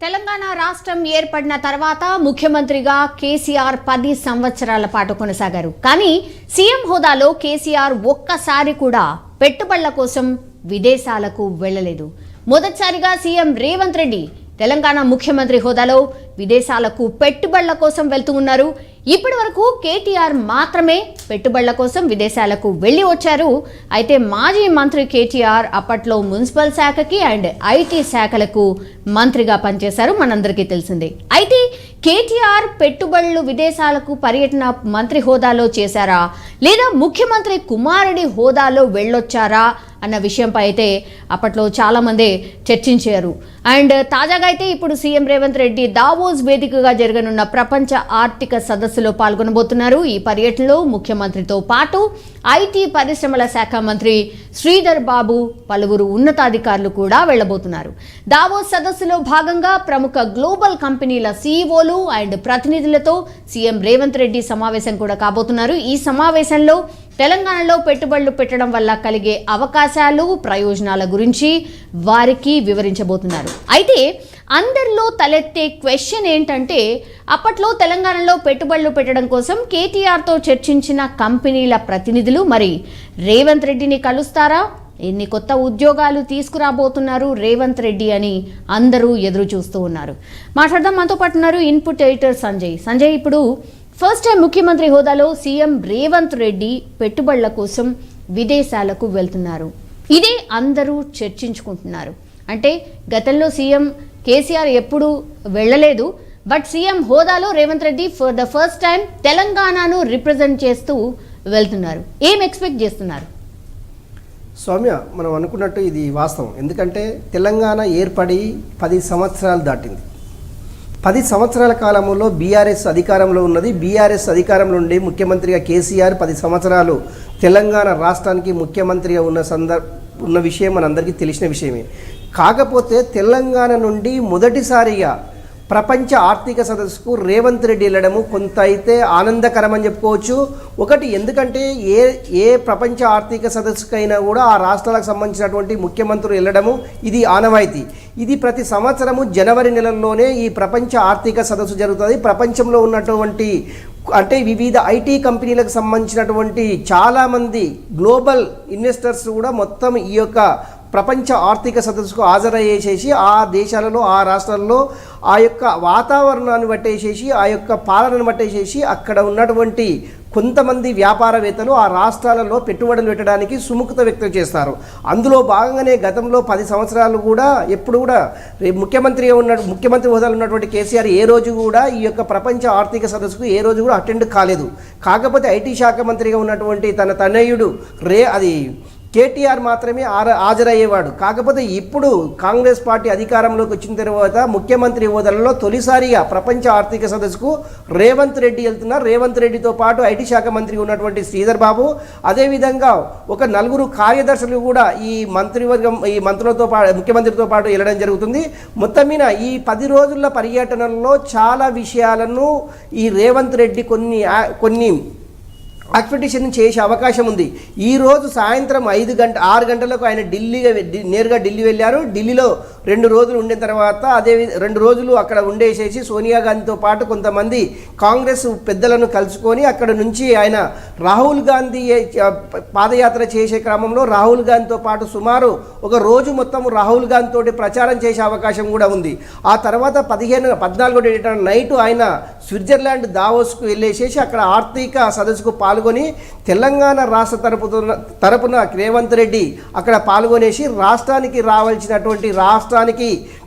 తెలంగాణ రాష్ట్రం ఏర్పడిన తర్వాత ముఖ్యమంత్రిగా కేసీఆర్ 10 సంవత్సరాల పాటు కొనసాగారు. కానీ సీఎం హోదాలో కేసీఆర్ ఒక్కసారి కూడా పెట్టుబడుల కోసం విదేశాలకు వెళ్లలేదు. మొదటిసారిగా సీఎం రేవంత్ రెడ్డి తెలంగాణ ముఖ్యమంత్రి హోదాలో విదేశాలకు పెట్టుబడుల కోసం వెళ్తూ ఉన్నారు. ఇప్పటి వరకు కేటీఆర్ మాత్రమే పెట్టుబడుల కోసం విదేశాలకు వెళ్లి వచ్చారు. అయితే మాజీ మంత్రి కేటీఆర్ అప్పట్లో మున్సిపల్ శాఖకి అండ్ ఐటీ శాఖలకు మంత్రిగా పనిచేశారు, మనందరికీ తెలిసిందే. అయితే కేటీఆర్ పెట్టుబడులు విదేశాలకు పర్యటన మంత్రి హోదాలో చేశారా లేదా ముఖ్యమంత్రి కుమారుడి హోదాలో వెళ్ళొచ్చారా అన్న విషయంపై అయితే అప్పట్లో చాలామంది చర్చించారు. అండ్ తాజాగా అయితే ఇప్పుడు సీఎం రేవంత్ రెడ్డి దావోస్ వేదికగా జరగనున్న ప్రపంచ ఆర్థిక సదస్సులో పాల్గొనబోతున్నారు. ఈ పర్యటనలో ముఖ్యమంత్రితో పాటు ఐటీ పరిశ్రమల శాఖ మంత్రి శ్రీధర్ బాబు, పలువురు ఉన్నతాధికారులు కూడా వెళ్లబోతున్నారు. దావోస్ సదస్సులో భాగంగా ప్రముఖ గ్లోబల్ కంపెనీల సీఈఓలు అండ్ ప్రతినిధులతో సీఎం రేవంత్ రెడ్డి సమావేశం కూడా కాబోతున్నారు. ఈ సమావేశంలో తెలంగాణలో పెట్టుబడులు పెట్టడం వల్ల కలిగే అవకాశాలు, ప్రయోజనాల గురించి వారికి వివరించబోతున్నారు. అయితే అందరిలో తలెత్తే క్వశ్చన్ ఏంటంటే, అప్పట్లో తెలంగాణలో పెట్టుబడులు పెట్టడం కోసం కేటీఆర్తో చర్చించిన కంపెనీల ప్రతినిధులు మరి రేవంత్ రెడ్డిని కలుస్తారా? ఎన్ని కొత్త ఉద్యోగాలు తీసుకురాబోతున్నారు రేవంత్ రెడ్డి అని అందరూ ఎదురు చూస్తూ ఉన్నారు. మాట్లాడదాం, మనతో పాటు ఉన్నారు ఇన్పుట్ ఎడిటర్ సంజయ్. ఇప్పుడు ఫస్ట్ టైం ముఖ్యమంత్రి హోదాలో సీఎం రేవంత్ రెడ్డి పెట్టుబడుల కోసం విదేశాలకు వెళ్తున్నారు. ఇదే అందరూ చర్చించుకుంటున్నారు. అంటే గతంలో సీఎం కేసీఆర్ ఎప్పుడు వెళ్ళలేదు, బట్ సీఎం హోదాలో Revanth Reddy for the first time తెలంగాణను రిప్రజెంట్ చేస్తూ వెళ్తున్నారు. ఏం ఎక్స్పెక్ట్ చేస్తున్నారు? సౌమ్య, మనం అనుకున్నట్టు ఇది వాస్తవం. ఎందుకంటే తెలంగాణ ఏర్పడి 10 సంవత్సరాలు దాటింది. 10 సంవత్సరాల కాలంలో బీఆర్ఎస్ అధికారంలో ఉన్నది. బీఆర్ఎస్ అధికారంలో ఉండి ముఖ్యమంత్రిగా కేసీఆర్ 10 సంవత్సరాలు తెలంగాణ రాష్ట్రానికి ముఖ్యమంత్రిగా ఉన్న విషయం మనందరికీ తెలిసిన విషయమే. కాకపోతే తెలంగాణ నుండి మొదటిసారిగా ప్రపంచ ఆర్థిక సదస్సుకు రేవంత్ రెడ్డి వెళ్ళడము కొంత అయితే ఆనందకరమని చెప్పుకోవచ్చు. ఒకటి, ఎందుకంటే ఏ ప్రపంచ ఆర్థిక సదస్సుకైనా కూడా ఆ రాష్ట్రాలకు సంబంధించినటువంటి ముఖ్యమంత్రులు వెళ్ళడము ఇది ఆనవాయితీ. ఇది ప్రతి సంవత్సరము జనవరి నెలల్లోనే ఈ ప్రపంచ ఆర్థిక సదస్సు జరుగుతుంది. ప్రపంచంలో ఉన్నటువంటి అంటే వివిధ ఐటీ కంపెనీలకు సంబంధించినటువంటి చాలామంది గ్లోబల్ ఇన్వెస్టర్స్ కూడా మొత్తం ఈ యొక్క ప్రపంచ ఆర్థిక సదస్సుకు హాజరయ్యేసేసి ఆ దేశాలలో, ఆ రాష్ట్రాల్లో ఆ యొక్క వాతావరణాన్ని బట్టేసేసి, ఆ యొక్క పాలనను బట్టేసేసి అక్కడ ఉన్నటువంటి కొంతమంది వ్యాపారవేత్తలు ఆ రాష్ట్రాలలో పెట్టుబడులు పెట్టడానికి సుముఖత వ్యక్తం చేస్తారు. అందులో భాగంగానే గతంలో 10 సంవత్సరాలు కూడా ఎప్పుడు కూడా ముఖ్యమంత్రి హోదాలో ఉన్నటువంటి కేసీఆర్ ఏ రోజు కూడా ఈ యొక్క ప్రపంచ ఆర్థిక సదస్సుకు ఏ రోజు కూడా అటెండ్ కాలేదు. కాకపోతే ఐటీ శాఖ మంత్రిగా ఉన్నటువంటి తన తనయుడు కేటీఆర్ మాత్రమే హాజరయ్యేవాడు. కాకపోతే ఇప్పుడు కాంగ్రెస్ పార్టీ అధికారంలోకి వచ్చిన తర్వాత ముఖ్యమంత్రి హోదాలలో తొలిసారిగా ప్రపంచ ఆర్థిక సదస్సుకు రేవంత్ రెడ్డి వెళ్తున్నారు. రేవంత్ రెడ్డితో పాటు ఐటీ శాఖ మంత్రి ఉన్నటువంటి శ్రీధర్ బాబు, అదేవిధంగా ఒక 4 కార్యదర్శులు కూడా ఈ మంత్రులతో పాటు ముఖ్యమంత్రితో పాటు వెళ్ళడం జరుగుతుంది. మొత్తం మీద ఈ 10 రోజుల పర్యటనలో చాలా విషయాలను ఈ రేవంత్ రెడ్డి కొన్ని ఎక్స్పెక్టేషన్ చేసే అవకాశం ఉంది. ఈరోజు సాయంత్రం 6 గంటలకు ఆయన నేరుగా ఢిల్లీ వెళ్ళారు. ఢిల్లీలో 2 రోజులు ఉండిన తర్వాత 2 రోజులు అక్కడ ఉండేసేసి సోనియా గాంధీతో పాటు కొంతమంది కాంగ్రెస్ పెద్దలను కలుసుకొని అక్కడ నుంచి ఆయన రాహుల్ గాంధీ పాదయాత్ర చేసే క్రమంలో రాహుల్ గాంధీతో పాటు సుమారు ఒక రోజు మొత్తం రాహుల్ గాంధీ తోటి ప్రచారం చేసే అవకాశం కూడా ఉంది. ఆ తర్వాత 14 నైట్ ఆయన స్విట్జర్లాండ్ దావోస్కు వెళ్ళేసేసి అక్కడ ఆర్థిక సదస్సుకు పాల్గొని తెలంగాణ రాష్ట్ర తరపున రేవంత్ రెడ్డి అక్కడ పాల్గొనేసి రాష్ట్రానికి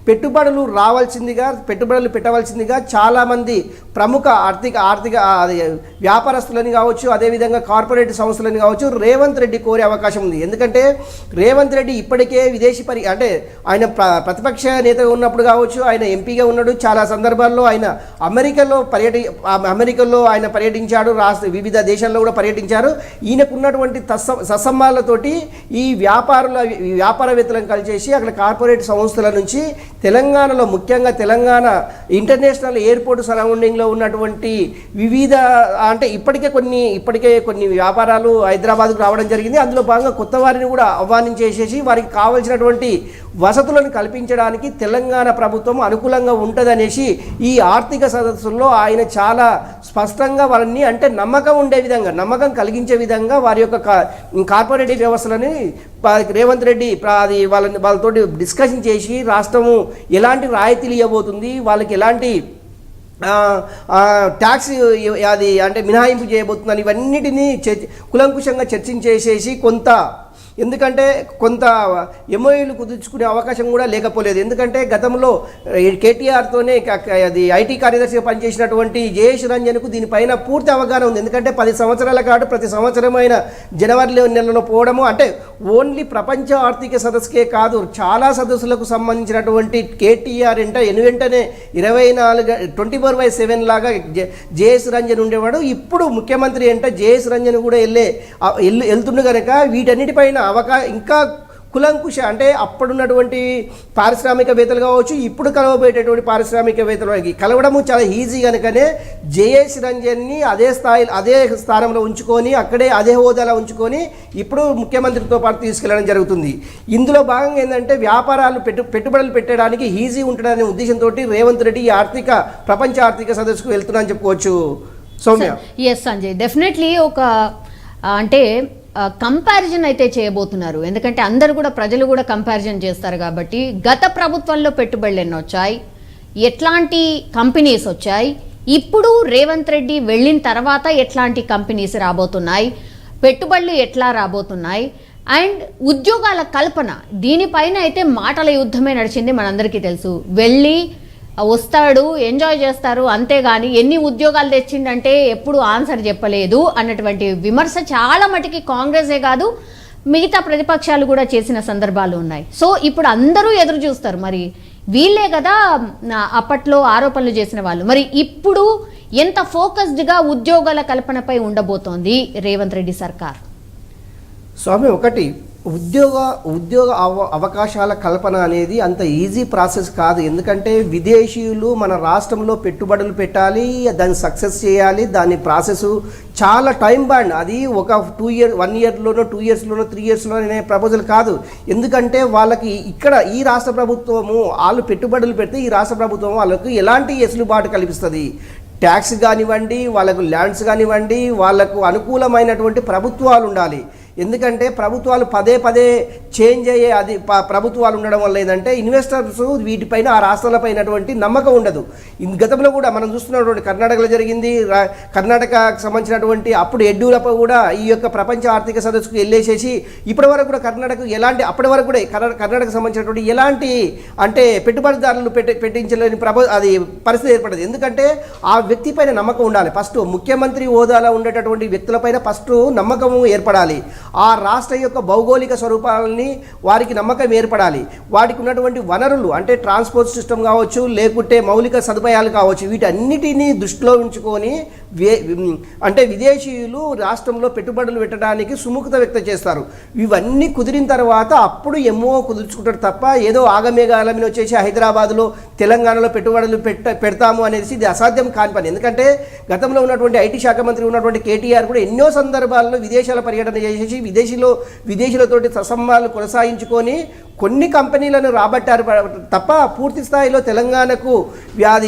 పెట్టుబడులు పెట్టవలసిందిగా చాలామంది ప్రముఖ ఆర్థిక వ్యాపారస్తులని కావచ్చు, అదేవిధంగా కార్పొరేట్ సంస్థలని కావచ్చు రేవంత్ రెడ్డి కోరే అవకాశం ఉంది. ఎందుకంటే రేవంత్ రెడ్డి ఇప్పటికే అంటే ఆయన ప్రతిపక్ష నేతగా ఉన్నప్పుడు కావచ్చు, ఆయన ఎంపీగా ఉన్నాడు. చాలా సందర్భాల్లో ఆయన అమెరికాలో ఆయన పర్యటించాడు, వివిధ దేశాల్లో కూడా పర్యటించారు. ఈయనకున్నటువంటి సత్సంబాలతోటి ఈ వ్యాపారవేత్తలను కలిసేసి అక్కడ కార్పొరేట్ సంస్థల నుంచి తెలంగాణలో ముఖ్యంగా తెలంగాణ ఇంటర్నేషనల్ ఎయిర్పోర్ట్ సరౌండింగ్లో రాజధానిలో ఉన్నటువంటి వివిధ అంటే ఇప్పటికే కొన్ని వ్యాపారాలు హైదరాబాద్కు రావడం జరిగింది. అందులో భాగంగా కొత్త వారిని కూడా ఆహ్వానించేసేసి వారికి కావాల్సినటువంటి వసతులను కల్పించడానికి తెలంగాణ ప్రభుత్వం అనుకూలంగా ఉంటుందనేసి ఈ ఆర్థిక సదస్సుల్లో ఆయన చాలా స్పష్టంగా వారిని అంటే నమ్మకం కలిగించే విధంగా వారి యొక్క కార్పొరేటివ్ వ్యవస్థలని రేవంత్ రెడ్డి వాళ్ళతోటి డిస్కషన్ చేసి రాష్ట్రము ఎలాంటి రాయితీలు ఇవ్వబోతుంది, వాళ్ళకి ఎలాంటి ట్యాక్స్ అది అంటే మినహాయింపు చేయబోతుందని ఇవన్నిటినీ కులంకుశంగా చర్చించేసేసి ఎందుకంటే కొంత ఎంఓయూలు కుదుర్చుకునే అవకాశం కూడా లేకపోలేదు. ఎందుకంటే గతంలో కేటీఆర్తోనే అది ఐటీ కార్యదర్శిగా పనిచేసినటువంటి జయేష్ రంజన్కు దీనిపైన పూర్తి అవగాహన ఉంది. ఎందుకంటే 10 సంవత్సరాల కాదు ప్రతి సంవత్సరమైన జనవరి నెలలో పోవడము అంటే ఓన్లీ ప్రపంచ ఆర్థిక సదస్సుకే కాదు చాలా సదస్సులకు సంబంధించినటువంటి కేటీఆర్ వెంటనే 24/7 లాగా జయేష్ రంజన్ ఉండేవాడు. ఇప్పుడు ముఖ్యమంత్రి జయేష్ రంజన్ కూడా వెళ్తుండు కనుక వీటన్నిటిపైన ఇంకా కులంకుశ అంటే అప్పుడున్నటువంటి పారిశ్రామికవేత్తలు కావచ్చు, ఇప్పుడు కలవబోయేటటువంటి పారిశ్రామికవేత్తలకి కలవడము చాలా ఈజీ కనుకనే జయేష్ రంజన్ని అదే స్థానంలో ఉంచుకొని అదే హోదాలో ఉంచుకొని ఇప్పుడు ముఖ్యమంత్రితో పాటు తీసుకెళ్లడం జరుగుతుంది. ఇందులో భాగంగా ఏంటంటే వ్యాపారాలు పెట్టుబడులు పెట్టడానికి ఈజీ ఉంటుందనే ఉద్దేశంతో రేవంత్ రెడ్డి ఈ ప్రపంచ ఆర్థిక సదస్సుకు వెళ్తున్నారని చెప్పుకోవచ్చు. సౌమ్య. ఎస్ సంజయ్, డెఫినెట్లీ అంటే కంపారిజన్ అయితే చేయబోతున్నారు. ఎందుకంటే అందరు కూడా ప్రజలు కూడా కంపారిజన్ చేస్తారు కాబట్టి గత ప్రభుత్వంలో పెట్టుబడులు ఎన్ని వచ్చాయి, ఎట్లాంటి కంపెనీస్ వచ్చాయి, ఇప్పుడు రేవంత్ రెడ్డి వెళ్ళిన తర్వాత ఎట్లాంటి కంపెనీస్ రాబోతున్నాయి, పెట్టుబడులు ఎట్లా రాబోతున్నాయి అండ్ ఉద్యోగాల కల్పన దీనిపైన అయితే మాటల యుద్ధమే నడిచింది. మనందరికీ తెలుసు. వెళ్ళి వస్తాడు, ఎంజాయ్ చేస్తారు, అంతేగాని ఎన్ని ఉద్యోగాలు తెచ్చిందంటే ఎప్పుడు ఆన్సర్ చెప్పలేదు అన్నటువంటి విమర్శ చాలా మటుకి కాంగ్రెసే కాదు మిగతా ప్రతిపక్షాలు కూడా చేసిన సందర్భాలు ఉన్నాయి. సో ఇప్పుడు అందరూ ఎదురు చూస్తారు, మరి వీళ్ళే కదా అప్పట్లో ఆరోపణలు చేసిన వాళ్ళు, మరి ఇప్పుడు ఎంత ఫోకస్డ్గా ఉద్యోగాల కల్పనపై ఉండబోతోంది రేవంత్ రెడ్డి సర్కార్? స్వామి, ఉద్యోగ అవకాశాల కల్పన అనేది అంత ఈజీ ప్రాసెస్ కాదు. ఎందుకంటే విదేశీయులు మన రాష్ట్రంలో పెట్టుబడులు పెట్టాలి, దాన్ని సక్సెస్ చేయాలి, దాని ప్రాసెస్ చాలా టైం బాండ్. అది ఒక 1 ఇయర్లోనో 2 ఇయర్స్లోనో 3 ఇయర్స్లోనే ప్రపోజల్ కాదు. ఎందుకంటే వాళ్ళకి ఇక్కడ ఈ రాష్ట్ర ప్రభుత్వము వాళ్ళు పెట్టుబడులు పెడితే ఈ రాష్ట్ర ప్రభుత్వం వాళ్ళకు ఎలాంటి వెసులుబాటు కల్పిస్తుంది, ట్యాక్స్ కానివ్వండి, వాళ్ళకు ల్యాండ్స్ కానివ్వండి, వాళ్ళకు అనుకూలమైనటువంటి ప్రభుత్వాలు ఉండాలి. ఎందుకంటే ప్రభుత్వాలు పదే చేంజ్ అయ్యే ప్రభుత్వాలు ఉండడం వల్ల ఏంటంటే ఇన్వెస్టర్స్ వీటిపైన ఆ రాష్ట్రాలపైనటువంటి నమ్మకం ఉండదు. గతంలో కూడా మనం చూస్తున్నటువంటి కర్ణాటకలో జరిగింది. కర్ణాటకకు సంబంధించినటువంటి అప్పుడు యడ్యూరప్ప కూడా ఈ యొక్క ప్రపంచ ఆర్థిక సదస్సుకు వెళ్ళేసేసి ఇప్పటి వరకు కూడా కర్ణాటక ఎలాంటి అప్పటి వరకు కూడా కర్ణాటకకు సంబంధించినటువంటి ఎలాంటి అంటే పెట్టుబడిదారులు పెట్టించలేని అది పరిస్థితి ఏర్పడదు. ఎందుకంటే ఆ వ్యక్తి పైన నమ్మకం ఉండాలి. ఫస్ట్ ముఖ్యమంత్రి హోదాలో ఉండేటటువంటి వ్యక్తులపైన ఫస్ట్ నమ్మకము ఏర్పడాలి. ఆ రాష్ట్ర యొక్క భౌగోళిక స్వరూపాలని వారికి నమ్మకం ఏర్పడాలి. వాటికి ఉన్నటువంటి వనరులు అంటే ట్రాన్స్పోర్ట్ సిస్టమ్ కావచ్చు, లేకుంటే మౌలిక సదుపాయాలు కావచ్చు, వీటన్నిటినీ దృష్టిలో ఉంచుకొని అంటే విదేశీయులు రాష్ట్రంలో పెట్టుబడులు పెట్టడానికి సుముఖత వ్యక్తం చేస్తారు. ఇవన్నీ కుదిరిన తర్వాత అప్పుడు ఎంఓ కుదుర్చుకుంటారు తప్ప ఏదో ఆగమేఘాల మీద వచ్చేసి హైదరాబాద్లో తెలంగాణలో పెట్టుబడులు పెడతాము అనేది ఇది అసాధ్యం కాని పని. ఎందుకంటే గతంలో ఉన్నటువంటి ఐటీ శాఖ మంత్రి ఉన్నటువంటి కేటీఆర్ కూడా ఎన్నో సందర్భాల్లో విదేశాల పర్యటన చేసేసి విదేశీయులతోటి సత్సంబంధాలు కొనసాగించుకొని కొన్ని కంపెనీలను రాబట్టారు తప్ప పూర్తి స్థాయిలో తెలంగాణకు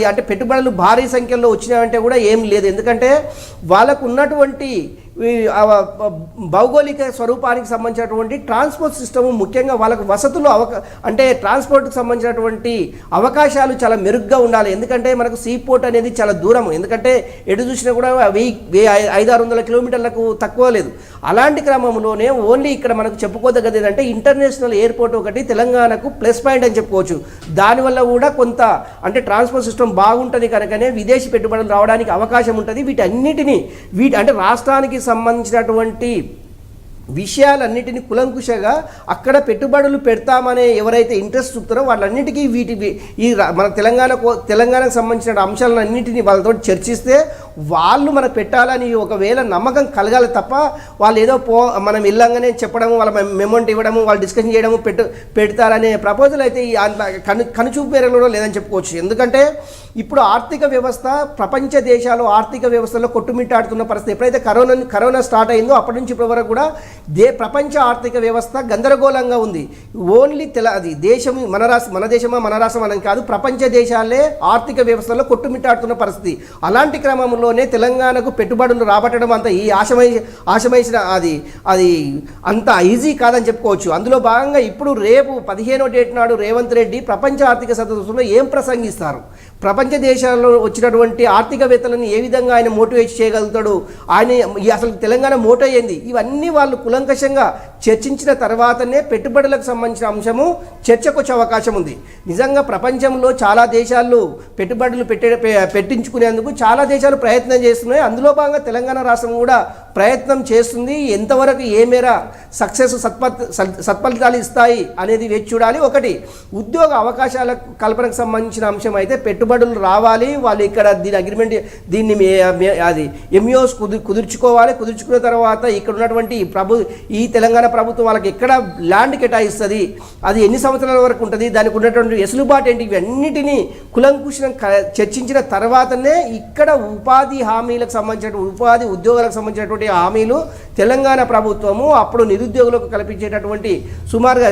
అంటే పెట్టుబడులు భారీ సంఖ్యలో వచ్చినాయంటే కూడా ఏం లేదు. ఎందుకంటే వాళ్ళకు ఉన్నటువంటి భౌగోళిక స్వరూపానికి సంబంధించినటువంటి ట్రాన్స్పోర్ట్ సిస్టము, ముఖ్యంగా వాళ్ళకు వసతులు అంటే ట్రాన్స్పోర్ట్కి సంబంధించినటువంటి అవకాశాలు చాలా మెరుగ్గా ఉండాలి. ఎందుకంటే మనకు సీ పోర్ట్ అనేది చాలా దూరం. ఎందుకంటే ఎటు చూసినా కూడా 500-600 కిలోమీటర్లకు తక్కువ లేదు. అలాంటి క్రమంలోనే ఓన్లీ ఇక్కడ మనకు చెప్పుకోదగ్గది ఏంటంటే ఇంటర్నేషనల్ ఎయిర్పోర్ట్ ఒకటి తెలంగాణకు ప్లస్ పాయింట్ అని చెప్పుకోవచ్చు. దానివల్ల కూడా కొంత అంటే ట్రాన్స్పోర్ట్ సిస్టమ్ బాగుంటుంది కనుకనే విదేశీ పెట్టుబడులు రావడానికి అవకాశం ఉంటుంది. వీటన్నిటినీ అంటే రాష్ట్రానికి సంబంధించినటువంటి విషయాలన్నిటిని కులంకుశగా అక్కడ పెట్టుబడులు పెడతామనే ఎవరైతే ఇంట్రెస్ట్ చూపుతారో వాళ్ళన్నిటికీ మన తెలంగాణకు సంబంధించిన అంశాలన్నింటినీ వాళ్ళతో చర్చిస్తే వాళ్ళు మనకు పెట్టాలని ఒకవేళ నమ్మకం కలగాలి తప్ప వాళ్ళు ఏదో మనం వెళ్ళంగానే చెప్పడము వాళ్ళ మెమౌంట్ ఇవ్వడము వాళ్ళు డిస్కషన్ చేయడము పెడతారనే ప్రపోజల్ అయితే కనుచూపు మేరలో లేదని చెప్పుకోవచ్చు. ఎందుకంటే ఇప్పుడు ఆర్థిక వ్యవస్థ ప్రపంచ దేశాలు ఆర్థిక వ్యవస్థలో కొట్టుమిట్టాడుతున్న పరిస్థితి. ఎప్పుడైతే కరోనా స్టార్ట్ అయిందో అప్పటి నుంచి ఇప్పటి వరకు కూడా ప్రపంచ ఆర్థిక వ్యవస్థ గందరగోళంగా ఉంది. ఓన్లీ అది దేశం మన దేశమా మన రాష్ట్రం అని కాదు, ప్రపంచ దేశాలే ఆర్థిక వ్యవస్థలో కొట్టుమిట్టాడుతున్న పరిస్థితి. అలాంటి క్రమంలోనే తెలంగాణకు పెట్టుబడులు రాబట్టడం అంత ఈ ఆశమైన అది అంత ఈజీ కాదని చెప్పుకోవచ్చు. అందులో భాగంగా ఇప్పుడు రేపు 15వ డేట్ నాడు రేవంత్ రెడ్డి ప్రపంచ ఆర్థిక సదస్సులో ఏం ప్రసంగిస్తారు, ప్రపంచ దేశాల్లో వచ్చినటువంటి ఆర్థికవేత్తలను ఏ విధంగా ఆయన మోటివేట్ చేయగలుగుతాడు, ఆయన అసలు తెలంగాణ మోటో అయ్యింది, ఇవన్నీ వాళ్ళు కులంకషంగా చర్చించిన తర్వాతనే పెట్టుబడులకు సంబంధించిన అంశము చర్చకు వచ్చే అవకాశం ఉంది. నిజంగా ప్రపంచంలో చాలా దేశాలు పెట్టుబడులు పెట్టించుకునేందుకు చాలా దేశాలు ప్రయత్నం చేస్తున్నాయి. అందులో భాగంగా తెలంగాణ రాష్ట్రం కూడా ప్రయత్నం చేస్తుంది. ఎంతవరకు ఏ మేర సక్సెస్ సత్ఫలితాలు ఇస్తాయి అనేది వేచి చూడాలి. ఒకటి ఉద్యోగ అవకాశాల కల్పనకు సంబంధించిన అంశం అయితే పెట్టుబడులు రావాలి, వాళ్ళు ఇక్కడ దీన్ని అది ఎంఓస్ కుదుర్చుకున్న తర్వాత ఇక్కడ ఉన్నటువంటి ఈ తెలంగాణ ప్రభుత్వం వాళ్ళకి ఎక్కడ ల్యాండ్ కేటాయిస్తుంది, అది ఎన్ని సంవత్సరాల వరకు ఉంటుంది, దానికి ఉన్నటువంటి వెసులుబాటు ఏంటి, ఇవన్నిటినీ కులంకుశం చర్చించిన తర్వాతనే ఇక్కడ ఉపాధి హామీలకు సంబంధించిన ఉపాధి ఉద్యోగాలకు సంబంధించినటువంటి హామీలు తెలంగాణ ప్రభుత్వము అప్పుడు నిరుద్యోగులకు కల్పించేటటువంటి సుమారుగా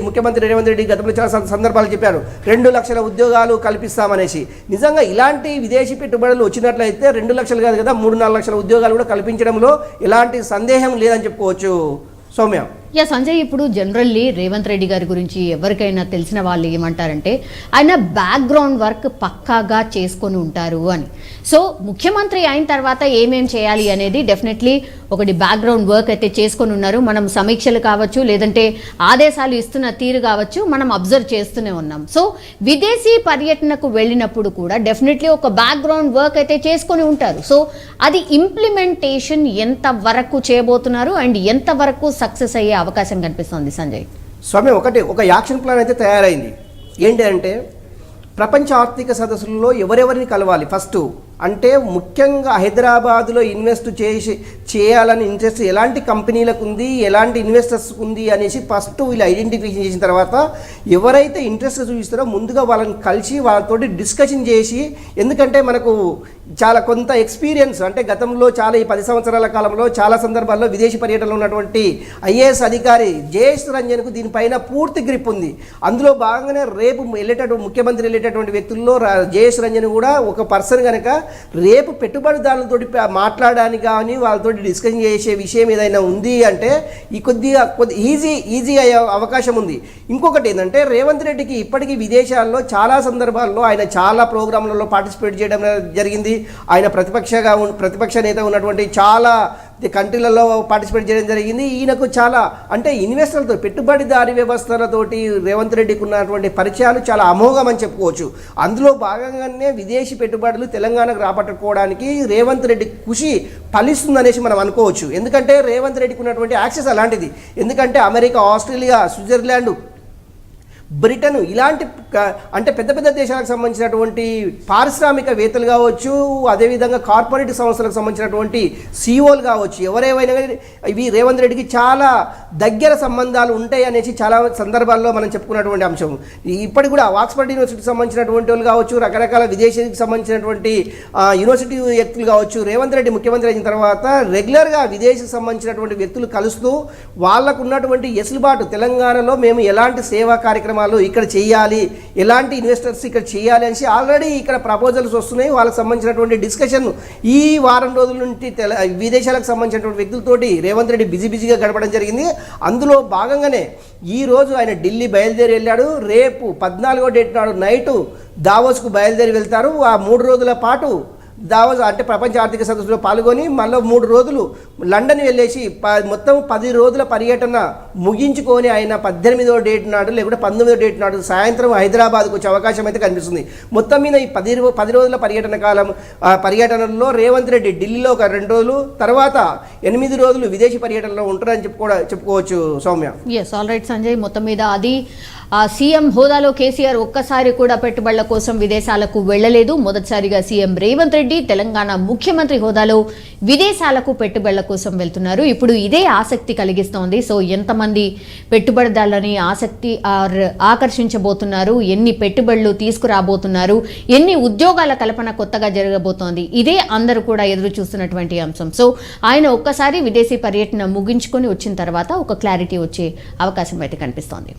ముఖ్యమంత్రి రేవంత్ రెడ్డి గతంలో చాలా సందర్భాలు చెప్పారు 2 లక్షల ఉద్యోగాలు కల్పిస్తామనేసి. నిజంగా ఇలాంటి విదేశీ పెట్టుబడులు వచ్చినట్లయితే 2 లక్షలు కాదు కదా 3-4 లక్షల ఉద్యోగాలు కూడా కల్పించడంలో ఎలాంటి సందేహం లేదని చెప్పుకోవచ్చు. సౌమ్య. సంజయ్, ఇప్పుడు జనరల్లీ రేవంత్ రెడ్డి గారి గురించి ఎవరికైనా తెలిసిన వాళ్ళు ఏమంటారంటే ఆయన బ్యాక్గ్రౌండ్ వర్క్ పక్కాగా చేసుకొని ఉంటారు అని. సో ముఖ్యమంత్రి అయిన తర్వాత ఏమేం చేయాలి అనేది డెఫినెట్లీ ఒకటి బ్యాక్గ్రౌండ్ వర్క్ అయితే చేసుకొని ఉన్నారు. మనం సమీక్షలు కావచ్చు, లేదంటే ఆదేశాలు ఇస్తున్న తీరు కావచ్చు, మనం అబ్జర్వ్ చేస్తూనే ఉన్నాం. సో విదేశీ పర్యటనకు వెళ్ళినప్పుడు కూడా డెఫినెట్లీ ఒక బ్యాక్గ్రౌండ్ వర్క్ అయితే చేసుకొని ఉంటారు. సో అది ఇంప్లిమెంటేషన్ ఎంత వరకు చేయబోతున్నారు అండ్ ఎంత వరకు సక్సెస్ అయ్యే అవకాశం కనిపిస్తుంది సంజయ్? స్వామి, ఒక యాక్షన్ ప్లాన్ అయితే తయారైంది. ఏంటి అంటే ప్రపంచ ఆర్థిక సదస్సుల్లో ఎవరెవరిని కలవాలి ఫస్ట్ అంటే ముఖ్యంగా హైదరాబాద్లో ఇన్వెస్ట్ చేయాలని ఇంట్రెస్ట్ ఎలాంటి కంపెనీలకు ఉంది, ఎలాంటి ఇన్వెస్టర్స్కి ఉంది అనేసి ఫస్ట్ వీళ్ళు ఐడెంటిఫికేషన్ చేసిన తర్వాత ఎవరైతే ఇంట్రెస్ట్ చూపిస్తారో ముందుగా వాళ్ళని కలిసి వాళ్ళతోటి డిస్కషన్ చేసి, ఎందుకంటే మనకు చాలా కొంత ఎక్స్పీరియన్స్ అంటే గతంలో చాలా ఈ 10 సంవత్సరాల కాలంలో చాలా సందర్భాల్లో విదేశీ పర్యటనలో ఉన్నటువంటి ఐఏఎస్ అధికారి జయేష్ రంజన్కు దీనిపైన పూర్తి గ్రిప్ ఉంది. అందులో భాగంగానే రేపు ముఖ్యమంత్రి వెళ్ళేటటువంటి వ్యక్తుల్లో జయేష్ రంజన్ కూడా ఒక పర్సన్ కనుక రేపు పెట్టుబడిదారులతో మాట్లాడడానికి కానీ వాళ్ళతో డిస్కషన్ చేసే విషయం ఏదైనా ఉంది అంటే ఈ కొద్దిగా ఈజీ అయ్యే అవకాశం ఉంది. ఇంకొకటి ఏంటంటే రేవంత్ రెడ్డికి ఇప్పటికీ విదేశాల్లో చాలా సందర్భాల్లో ఆయన చాలా ప్రోగ్రాంలలో పార్టిసిపేట్ చేయడం జరిగింది. ఆయన ప్రతిపక్ష నేత ఉన్నటువంటి చాలా కంట్రీలలో పార్టిసిపేట్ చేయడం జరిగింది. ఈయనకు చాలా అంటే ఇన్వెస్టర్లతో పెట్టుబడిదారీ వ్యవస్థలతోటి రేవంత్ రెడ్డికి ఉన్నటువంటి పరిచయాలు చాలా అమోఘం అని చెప్పుకోవచ్చు. అందులో భాగంగానే విదేశీ పెట్టుబడులు తెలంగాణకు రాబట్టుకోవడానికి రేవంత్ రెడ్డి కృషి ఫలిస్తుందనేసి మనం అనుకోవచ్చు. ఎందుకంటే రేవంత్ రెడ్డికి ఉన్నటువంటి యాక్సెస్ అలాంటిది. ఎందుకంటే అమెరికా, ఆస్ట్రేలియా, స్విట్జర్లాండ్, బ్రిటన్ ఇలాంటి అంటే పెద్ద పెద్ద దేశాలకు సంబంధించినటువంటి పారిశ్రామికవేత్తలు కావచ్చు, అదేవిధంగా కార్పొరేట్ సంస్థలకు సంబంధించినటువంటి సీఓలు కావచ్చు, ఎవరేమైనా ఇవి రేవంత్ రెడ్డికి చాలా దగ్గర సంబంధాలు ఉంటాయి అనేసి చాలా సందర్భాల్లో మనం చెప్పుకున్నటువంటి అంశం. ఇప్పటికి కూడా ఆక్స్ఫర్డ్ యూనివర్సిటీకి సంబంధించినటువంటి వాళ్ళు కావచ్చు, రకరకాల విదేశీకి సంబంధించినటువంటి యూనివర్సిటీ వ్యక్తులు కావచ్చు, రేవంత్ రెడ్డి ముఖ్యమంత్రి అయిన తర్వాత రెగ్యులర్గా విదేశీకి సంబంధించినటువంటి వ్యక్తులు కలుస్తూ వాళ్ళకు ఉన్నటువంటి ఎసులుబాటు తెలంగాణలో మేము ఎలాంటి సేవా కార్యక్రమాలు ఇక్కడ చేయాలి, ఎలాంటి ఇన్వెస్టర్స్ ఇక్కడ చేయాలి అనేసి ఆల్రెడీ ఇక్కడ ప్రపోజల్స్ వస్తున్నాయి. వాళ్ళకి సంబంధించినటువంటి డిస్కషన్ ఈ వారం రోజుల నుండి విదేశాలకు సంబంధించినటువంటి వ్యక్తులతోటి రేవంత్ రెడ్డి బిజీగా గడపడం జరిగింది. అందులో భాగంగానే ఈరోజు ఆయన ఢిల్లీ బయలుదేరి వెళ్ళాడు. రేపు 14వ డేట్ నాడు నైటు దావోస్కు బయలుదేరి వెళ్తారు. ఆ 3 రోజుల పాటు దావోస్ అంటే ప్రపంచ ఆర్థిక సదస్సులో పాల్గొని మళ్ళీ 3 రోజులు లండన్ వెళ్ళేసి మొత్తం 10 రోజుల పర్యటన ముగించుకొని ఆయన 18వ డేట్ నాడు లేకుంటే 19వ డేట్ నాడు సాయంత్రం హైదరాబాద్కు వచ్చే అవకాశం అయితే కనిపిస్తుంది. మొత్తం మీద ఈ 10 రోజుల పర్యటన కాలం పర్యటనలో రేవంత్ రెడ్డి ఢిల్లీలో ఒక 2 రోజులు, తర్వాత 8 రోజులు విదేశీ పర్యటనలో ఉంటారని చెప్పుకోవచ్చు Soumya. Yes, all right Sanjay. మొత్తం మీద అది సీఎం హోదాలో కేసీఆర్ ఒక్కసారి కూడా పెట్టుబడుల కోసం విదేశాలకు వెళ్లలేదు. మొదటిసారిగా సీఎం రేవంత్ రెడ్డి తెలంగాణ ముఖ్యమంత్రి హోదాలో విదేశాలకు పెట్టుబడుల కోసం వెళ్తున్నారు. ఇప్పుడు ఇదే ఆసక్తి కలిగిస్తోంది. సో ఎంతమంది పెట్టుబడిదారులని ఆకర్షించబోతున్నారు, ఎన్ని పెట్టుబడులు తీసుకురాబోతున్నారు, ఎన్ని ఉద్యోగాల కల్పన కొత్తగా జరగబోతోంది, ఇదే అందరూ కూడా ఎదురు చూస్తున్నటువంటి అంశం. సో ఆయన ఒక్కసారి విదేశీ పర్యటన ముగించుకొని వచ్చిన తర్వాత ఒక క్లారిటీ వచ్చే అవకాశం అయితే కనిపిస్తోంది.